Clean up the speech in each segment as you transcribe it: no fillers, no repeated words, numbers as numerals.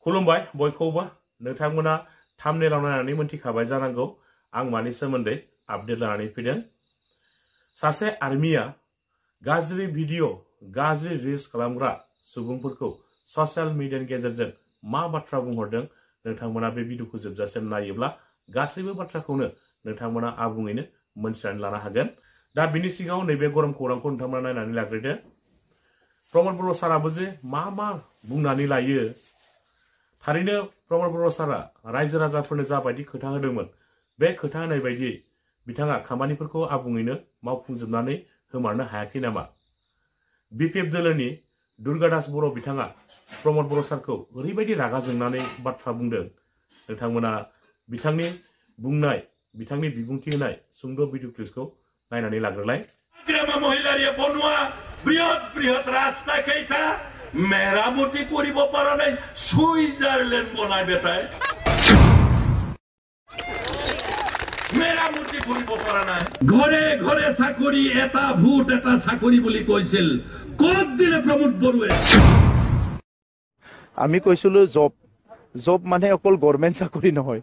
खुलुमबाय बयखौबो नोंथांमोना थाम्बनेलाव नायनानै मोनथिखाबाय जानांगौ आं मानि सोमोन्दै आपडेट लानानै फैदों। सासे आर्मिया गाज्रि भिडिअ गाज्रि रिल्स खालामग्रा सुबुंफोरखौ ससियेल मिडियानि गेजेरजों मा बाथ्रा बुंहरदों नोंथांमोना बे भिडिअखौ जोबजासिम नायोब्ला गासैबो बाथ्राखौनो नोंथांमोना आबुङैनो मोनथिनानै लानो हागोन। दा बिनि सिगाङाव नैबे गरम खौरांखौ नोंथांमोना नायनानै लाग्रोदो। प्रमद बर' साराबो जे मा बुंनानै लायो। थारैनो प्रमद बर' सारा रायजो राजाफोरनो जाबायदि खोथा होदोंमोन बे खोथा होनाय बायदियै बिथाङा खामानिफोरखौ आबुङैनो मावफुंजोबनानै होमारनो हायाखै नामा? बिपिएफ दोलोनि दुर्गादास बर' बिथाङा प्रमद बर' सारखौ ओरैबायदि रागा जोंनानै बाथ्रा बुंदों। नोंथांमोना बिथांनि बुंनाय बिथांनि बिबुंथि होनाय सुंद' भिडिअ क्लिपखौ नायनानै लाग्रोलाय। গ্রামা মহিলারিয়ে বনোয়া বৃহৎ বৃহৎ রাস্তা কেইটা মেরামতি করিব পারা নাই সুইজারল্যান্ড বনায় বেটায় মেরামতি করিব পারা নাই ঘরে ঘরে চাকরি এটা ভোট এটা চাকরি বুলি কৈছিল কত দিলে প্রমোদ বড়ুৱে আমি কৈছিলো জব মানে অকল গভৰ্ণমেণ্ট চাকৰি নহয়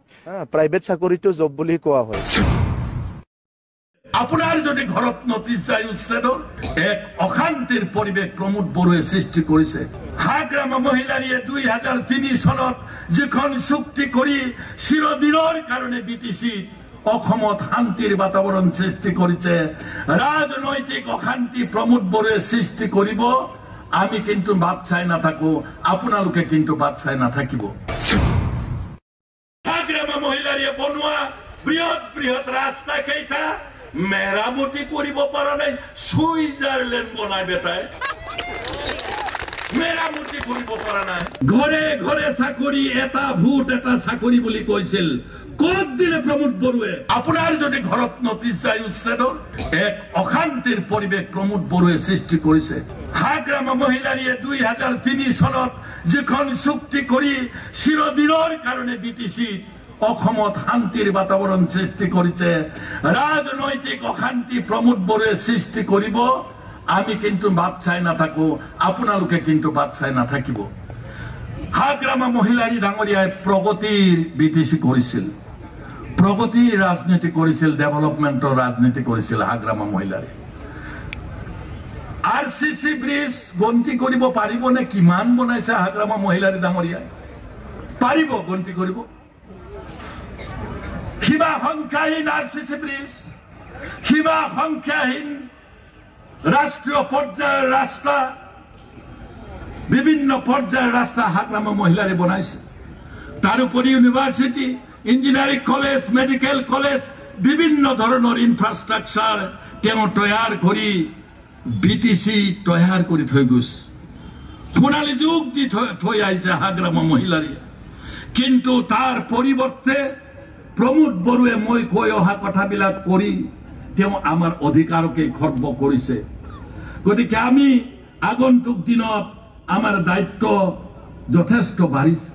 প্ৰাইভেট চাকৰিটো জব বুলি কোৱা হয়। আপনাৰ যদি ঘৰত নটিস যায় উচ্ছেদৰ এক অশান্তিৰ পৰিবেশ প্ৰমোদ বড়ুৱে সৃষ্টি করেছে। হাগ্রামা মহিলারিয়ে 2003 সনত যখন চুক্তি করি চিরদিনের কারণে বিটিসি অসমত শান্তির বাতাবরণ সৃষ্টি করেছে। রাজনৈতিক অশান্তি প্রমোদ বড়ুৱে সৃষ্টি করিব আমি কিন্তু বাদ চাই না থাকো আপনালোকে কিন্তু বাদ চাই না থাকিব। হাগ্রামা মহিলারিয়ে বনোয়া বৃহৎ বৃহৎ রাস্তা কেইটা মেরামতি করিব পারা নাই সুইজারল্যান্ড বনায় বেটায় মেরামতি করিব পারা নাই ঘরে ঘরে চাকরি এটা ভোট এটা চাকরি বুলি কৈছিল কত দিলে প্রমোদ বড়ুৱে আপনাৰ যদি ঘৰত নটিস যায় উচ্ছেদৰ এক অশান্তিৰ পৰিবেশ প্ৰমোদ বড়ুৱে সৃষ্টি করেছে। হাগ্রামা মহিলারিয়ে 2003 সনত যখন চুক্তি করি চিরদিনের কারণে বিটিসি অসমত শান্তির বাতাবরণ সৃষ্টি করেছে। রাজনৈতিক অশান্তি প্রমোদ বড়ুৱে সৃষ্টি করিব আমি কিন্তু বাদ চাই না থাকো আপনালোকে কিন্তু বাদ চাই না থাকিব। হাগ্রামা মহিলারি ডাঙরিয়ায় প্রগতির বিটিসি করেছিল প্রগতির রাজনীতি করেছিল ডেভেলপমেন্টের রাজনীতি করেছিল হাগ্রামা মহিলারি। আরসিসি ব্রিজ গন্তি করিব পারিব নে কিমান বনাইছে হাগ্রামা মহিলারি ডাঙরিয়ায় পারিব গন্তি করিব সীমা সংখ্যাহীন আরসিসি ব্রিজ সীমা সংখ্যাহীন রাষ্ট্রীয় পর্যায়ের রাস্তা বিভিন্ন পর্যায়ের রাস্তা হাগ্রামা মহিলারে বনাইছে। তার উপরে university engineering college medical college বিভিন্ন ধরনের ইনফ্রাস্ট্রাকচার তেওঁ তৈয়ার করি বিটিসি তৈয়ার করে থৈ গৈছে। সোণালী যুগ দি থৈ আহিছে হাগ্রামা মহিলারে। কিন্তু তার পরিবর্তে প্রমোদ বড়ুৱে মই কৈ অহা কথাবিলাক কৰি তেওঁ আমাৰ অধিকাৰকে খৰ্ব কৰিছে। গতিকে আমি আগন্তুক দিনত আমাৰ দায়িত্ব যথেষ্ট বাঢ়িছে।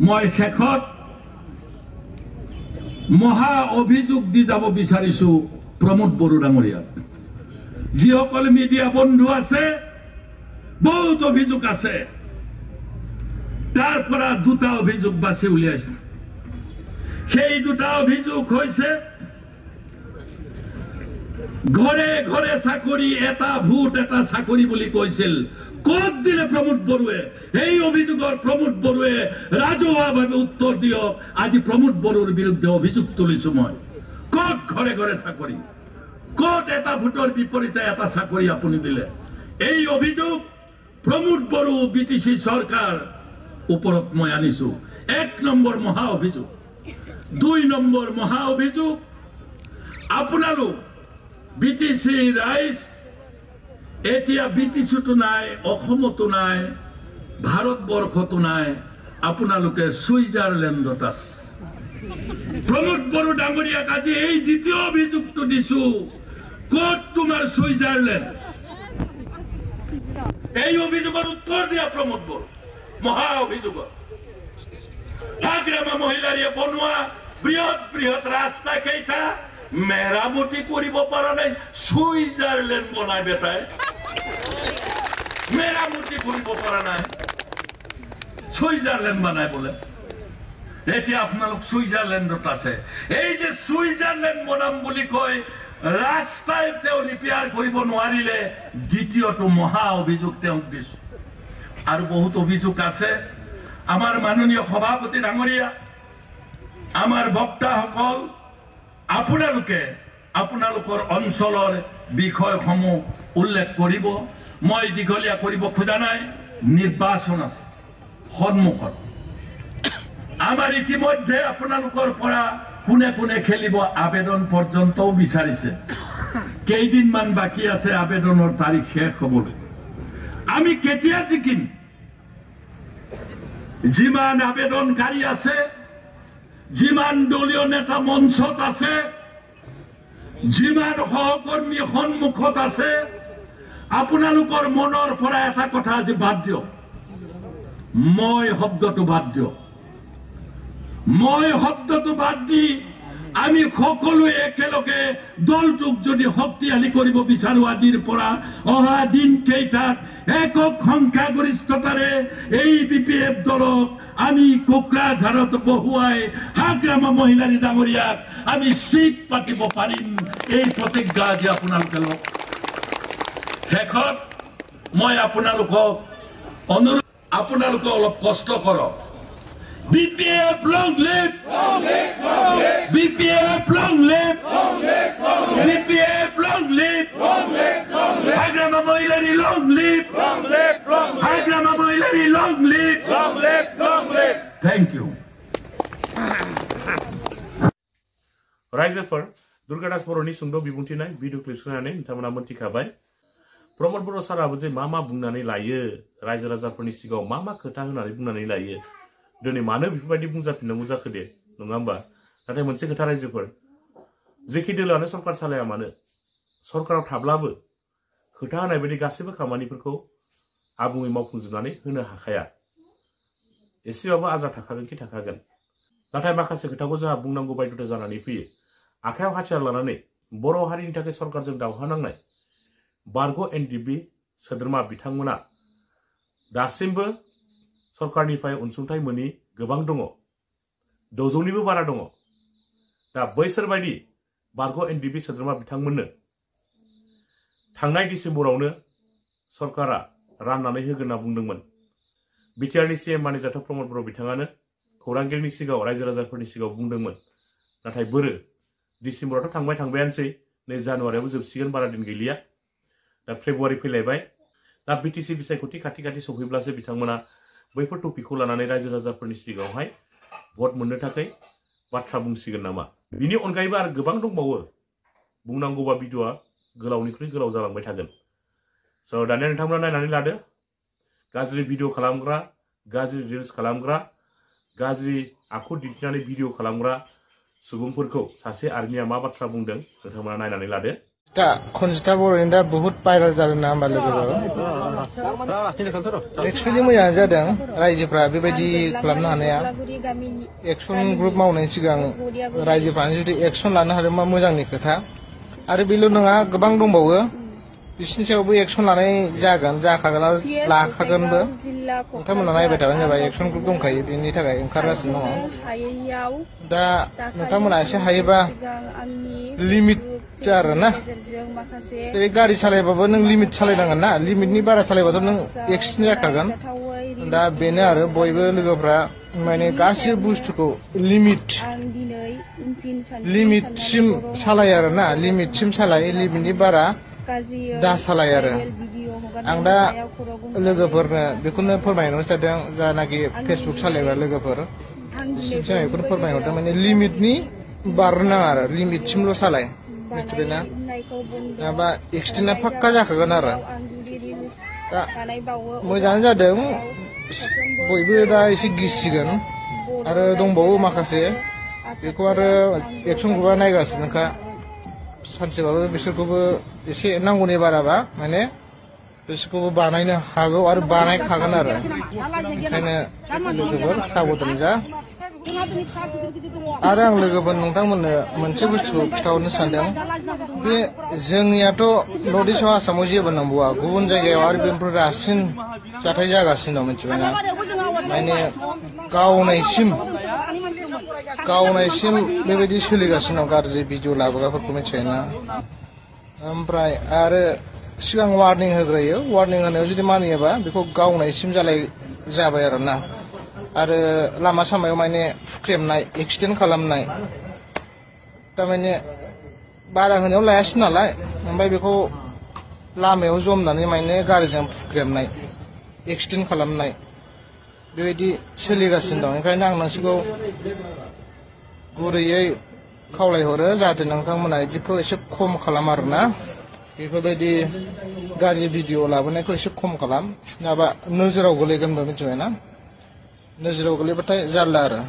মই শেষত মহা অভিযোগ দি যাব বিচাৰিছো প্ৰমোদ বড়ো ডাঙৰীয়াক। যিসকল মিডিয়া বন্ধু আছে বহুত অভিযোগ আছে তাৰ পৰা দুটা অভিযোগ বাছি উলিয়াইছো। সেই দুটা অভিযোগ হয়েছে ঘরে ঘরে চাকরি এটা ভোট এটা চাকরি বুলি কৈছিল কত দিলে প্রমোদ বড়ুৱে এই অভিযোগৰ প্ৰমোদ বড়ুৱে ৰাজহুৱাভাৱে উত্তৰ দিয়ক। আজি প্ৰমোদ বড়ুৰ বিৰুদ্ধে অভিযোগ তুলিছো মই। কত ঘৰে ঘৰে চাকৰি কত এটা ভোটৰ বিপৰীতে এটা চাকৰি আপুনি দিলে এই অভিযোগ প্ৰমোদ বড়ো বিটিসি সৰকাৰ ওপৰত মই আনিছো। 1 নম্বৰ মহা অভিযোগ। 2 নম্বৰ মহা অভিযোগ আপোনালোক বিটিসি ৰাইজ এতিয়া বিটিসিটো নাই অসমতো নাই ভাৰতবৰ্ষতো নাই আপোনালোকে সুইজাৰল্যান্ডত আছে। প্ৰমোদ বড়ো ডাঙৰীয়াক আজি এই দ্বিতীয় অভিযোগটো দিছো কত তোমাৰ সুইজাৰল্যান্ড এই অভিযোগৰ উত্তৰ দিয়া প্ৰমোদ বড়ো মহা অভিযোগৰ। হাগ্রামা মহিলারিয়ে বনোয়া বৃহৎ বৃহৎ রাস্তা কেইটা মেরামতি করিব পারা নাই সুইজারল্যান্ড বনায় বেটায় মেরামতি করিব পারা নাই সুইজারল্যান্ড বানায় বলে এতিয়া আপোনালোক সুইজারল্যান্ডত আছে এই যে সুইজারল্যান্ড বনাম বুলি কয় ৰাস্তায় তেওঁ ৰিপেয়াৰ কৰিব নোৱাৰিলে দ্বিতীয়টো মহা অভিযোগ তেওঁক দিছো আৰু বহুত অভিযোগ আছে আমাৰ মাননীয় সভাপতি ডাঙৰীয়া আমাৰ বক্তাসকল আপোনালোকে আপোনালোকৰ অঞ্চলৰ বিষয়সমূহ উল্লেখ কৰিব মই দীঘলীয়া কৰিব খোজা নাই নিৰ্বাচন আছে সন্মুখত আমাৰ ইতিমধ্যে আপোনালোকৰ পৰা কোনে কোনে খেলিব আবেদন পৰ্যন্তও বিচাৰিছে কেইদিনমান বাকী আছে আবেদনৰ তাৰিখ শেষ হ'বলৈ আমি কেতিয়া জিকিম যিমান আবেদনকাৰী আছে যিমান দলীয় নেতা মঞ্চত আছে যিমান সহকৰ্মী সন্মুখত আছে আপোনালোকৰ মনৰ পৰা এটা কথা আজি বাদ দিয়ক মই শব্দটো বাদ দিয়ক মই শব্দটো বাদ দি আমি সকলোৱে একেলগে দলটোক যদি শক্তিশালী কৰিব বিচাৰো আজিৰ পৰা অহা দিন কেইটাত একক সংখ্যাগৰিষ্ঠতাৰে এই বিপিএফ দলক আমি কোকৰাঝাৰত বহুৱাই হাগ্ৰামা মহিলাৰী ডাঙৰীয়াক আমি চিট পাতিব পাৰিম এই প্ৰতিজ্ঞা আজি আপোনালোকে লওক শেষত মই আপোনালোকক অনুৰোধ আপোনালোকে অলপ কষ্ট কৰক BPF long live! Long live! Long live! BPF long live! Long live! Long live! BPF long live! Long live! Long live! Hagrama Moilari long live! Long live! Long live! Hagrama Moilari long live! Long live! Long live! Thank you. रायजोफोर दुर्गा दास बर'नि सुंद' बिबुंथिनाय video clip होनानै नोंथांमोना मोनथिखाबाय प्रमद बर' साराबो जे मा बुंनानै लायो रायजो राजाफोरनि सिगाङाव मा खोथा होनानै बुंनानै लायो दिनै मानो बेफोरबायदि बुंजाफिननांगौ जाखो दे नङा होमबा नाथाय मोनसे खोथा रायजोफोर जेखि दोलोआनो सरकार सालाया मानो सरकाराव थाब्लाबो खोथा होनाय बायदि गासैबो खामानिफोरखौ आबुङै मावफुंजोबनानै होनो हाखाया एसेबाबो आद्रा थाखागोन कि थाखागोन नाथाय माखासे खोथाखौ जोंहा बुंनांगौ बायध'था जानानै फैयो आखायाव हाथियार लानानै बर' हारिनि थाखाय सरकारजों दावहा नांनाय बारग' एनडिबि सोद्रोमा बिथांमोना दासिमबो सरकारनिफ्राय अनसुंथाइ मोनि गोबां दङ 600निबो बारा दङ दा बैसोरबायदि बारग' एनडिबि सोद्रोमा बिथांमोननो थांनाय डिसेम्बरावनो सरकारा राननानै होगोन होनना बुंदोंमोन बिटिआरनि सिएम मानिजाथाव प्रमद बर' बिथाङानो खौरांगिरिनि सिगाङाव रायजो राजाफोरनि सिगाङाव बुंदोंमोन नाथाय बोरो डिसेम्बरावथ' थांबायानोसै नै जानुवारियावबो जोबसिगोन बारा दिन गैलिया दा फेब्रुवारि फैलायबाय दा बिटिसि बिसायख'थि खाथि सफैब्लासो बिथांमोना बैफोर टपिकखौ लानानै रायजो राजाफोरनि सिगाङावहाय भट मोननो थाखाय बाथ्रा बुंसिगोन नामा बिनि अनगायैबो आरो गोबां दंबावो बुंनांगौबा भिडिअआ गोलावनिख्रुइ गोलाव जालांबाय थागोन स' दानिया नोंथांमोना नायनानै लादो गाज्रि भिडिअ खालामग्रा गाज्रि रिल्स खालामग्रा गाज्रि आखु दिन्थिनानै भिडिअ खालामग्रा सुबुंफोरखौ सासे आर्मिया मा बाथ्रा बुंदों नोंथांमोना नायनानै लादो दा खनजिता बर'नि दा बहुत भाइरेल जादों ना होमबा लोगोफोर एक्सुवेलि मोजां जादों रायजोफ्रा बेबायदि खालामनो हानाया एक्सन ग्रुप मावनायनि सिगां रायजोफ्रानो जुदि एक्सन लानो हादोंबा मोजांनि खोथा आरो बेल' नङा गोबां दंबावो बिसिनि सायावबो एक्सन लानाय जागोन जाखागोन आरो लाखागोनबो नोंथांमोना नायबाय थाबानो जाबाय एक्सन ग्रुप दंखायो बेनि थाखाय ओंखारगासिनो दङ दा नोंथांमोना एसे हायोबा लिमिट आरो ना जेरै गारि सालायबाबो नों लिमिट सालायनांगोन ना लिमिटनि बारा सालायबाथ' नों एक्सिडेन्ट जाखागोन दा बेनो आरो बयबो लोगोफ्रा माने गासिबो बुस्थुखौ लिमिटसिम सालाय आरो ना लिमिटसिम सालाय लिमिटनि बारा दा सालाय आरो आं दा लोगोफोरनो बेखौनो फोरमायनो जादों जानाखि फेसबुक सालायग्रा लोगोफोर बिसोरनिसिम बेखौनो फोरमायहरदों माने लिमिटनि बारनाङा आरो लिमिटसिमल' सालाय मिथिबायना नङाबा एक्सिडेन्टआ फाक्का जाखागोन आरो दा मोजाङानो जादों बयबो दा एसे गिसिगोन आरो दंबावो माखासे बेखौ आरो एक्सन ग्रुपआ नायगासिनोखा सानसेबाबो बिसोरखौबो एसे नांगौनि बाराबा माने बिसोरखौबो बानायनो हागौ आरो बानायखागोन आरो ओंखायनो लोगोफोर साबधान जा आरो आं लोगोफोर नोंथांमोननो मोनसे बुस्थु खिथाहरनो सानदों बे जोंनियाथ' नर्थ इस्टआव आसामाव जेबो नांबावा गुबुन जायगायाव आरो बेनिफ्राय रासिन जाथाय जागासिनो दं मिथिबायना माने गावनायसिम बेबायदि सोलिगासिनो दं गाज्रि भिडिअ लाबोग्राफोरखौ मिथिबायना ओमफ्राय आरो सिगां वार्निं होग्रोयो वार्निं होनायाव जुदि मानियोबा बेखौ गावनायसिम जाबाय आरोना आरो लामा सामायाव माने फुख्रेमनाय एक्सिडेन्ट खालामनाय थारमाने बादा होनायाव लायासै नालाय ओमफ्राय बेखौ लामायाव जमनानै माने गारिजों फुख्रेमनाय एक्सिडेन्ट खालामनाय बेबायदि सोलिगासिनो दं ओंखायनो आं नोंसोरखौ गुरैयै खावलायहरो जाहाथे नोंथांमोना बिदिखौ एसे खम खालाम आरोना बेफोरबायदि गाज्रि भिडिअ लाबोनायखौ एसे खम खालाम नङाबा नोजोराव गोलैगोनबो मिथिबायना नोजोराव गोलैबाथाय जारला आरो